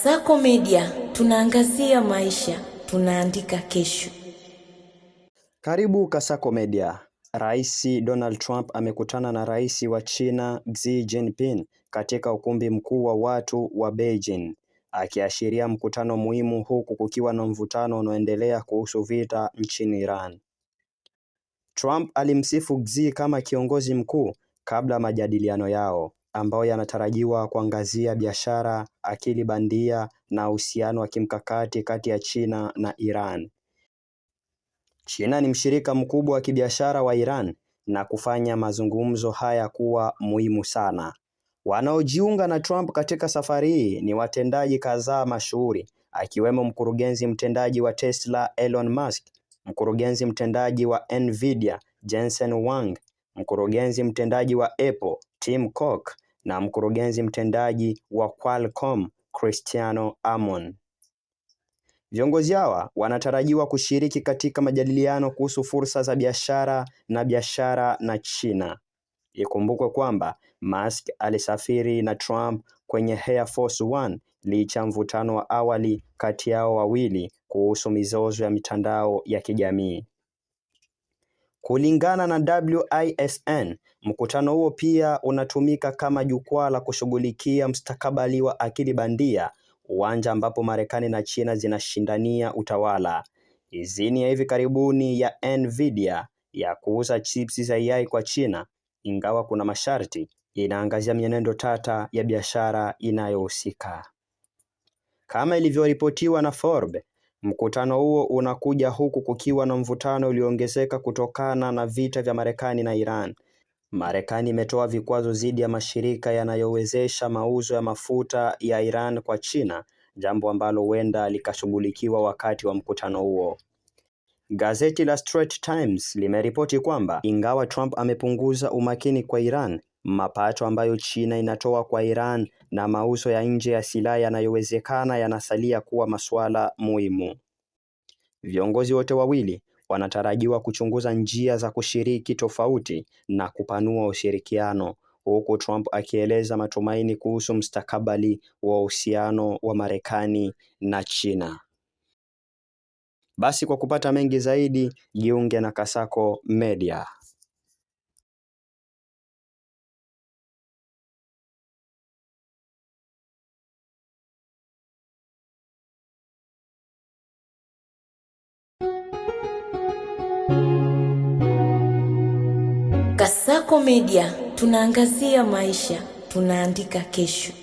Kasako Media, tunaangazia maisha, tunaandika kesho. Karibu Kasako Media. Rais Donald Trump amekutana na Rais wa China Xi Jinping katika ukumbi mkuu wa watu wa Beijing, akiashiria mkutano muhimu huku kukiwa na mvutano unaoendelea kuhusu vita nchini Iran. Trump alimsifu Xi kama kiongozi mkuu kabla majadiliano yao, ambayo yanatarajiwa kuangazia biashara, akili bandia na uhusiano wa kimkakati kati ya China na Iran. China ni mshirika mkubwa wa kibiashara wa Iran na kufanya mazungumzo haya kuwa muhimu sana. Wanaojiunga na Trump katika safari hii ni watendaji kadhaa mashuhuri, akiwemo mkurugenzi mtendaji wa Tesla Elon Musk, mkurugenzi mtendaji wa Nvidia Jensen Huang, mkurugenzi mtendaji wa Apple Tim Cook na mkurugenzi mtendaji wa Qualcomm Cristiano Amon. Viongozi hawa wanatarajiwa kushiriki katika majadiliano kuhusu fursa za biashara na China. Ikumbukwe kwamba Musk alisafiri na Trump kwenye Air Force One licha ya mvutano wa awali kati yao wawili kuhusu mizozo ya mitandao ya kijamii. Kulingana na WISN, mkutano huo pia unatumika kama jukwaa la kushughulikia mustakabali wa akili bandia, uwanja ambapo Marekani na China zinashindania utawala. Idhini ya hivi karibuni ya Nvidia ya kuuza chips za AI kwa China, ingawa kuna masharti, inaangazia mienendo tata ya biashara inayohusika. Kama ilivyoripotiwa na Forbes, mkutano huo unakuja huku kukiwa na mvutano ulioongezeka kutokana na vita vya Marekani na Iran. Marekani imetoa vikwazo dhidi ya mashirika yanayowezesha mauzo ya mafuta ya Iran kwa China, jambo ambalo huenda likashughulikiwa wakati wa mkutano huo. Gazeti la Straits Times limeripoti kwamba ingawa Trump amepunguza umakini kwa Iran, mapato ambayo China inatoa kwa Iran na mauzo ya nje ya silaha yanayowezekana yanasalia kuwa masuala muhimu. Viongozi wote wawili wanatarajiwa kuchunguza njia za kushiriki tofauti na kupanua ushirikiano, huku Trump akieleza matumaini kuhusu mustakabali wa uhusiano wa Marekani na China. Basi kwa kupata mengi zaidi, jiunge na Kasako Media. Kasako Media, tunaangazia maisha, tunaandika kesho.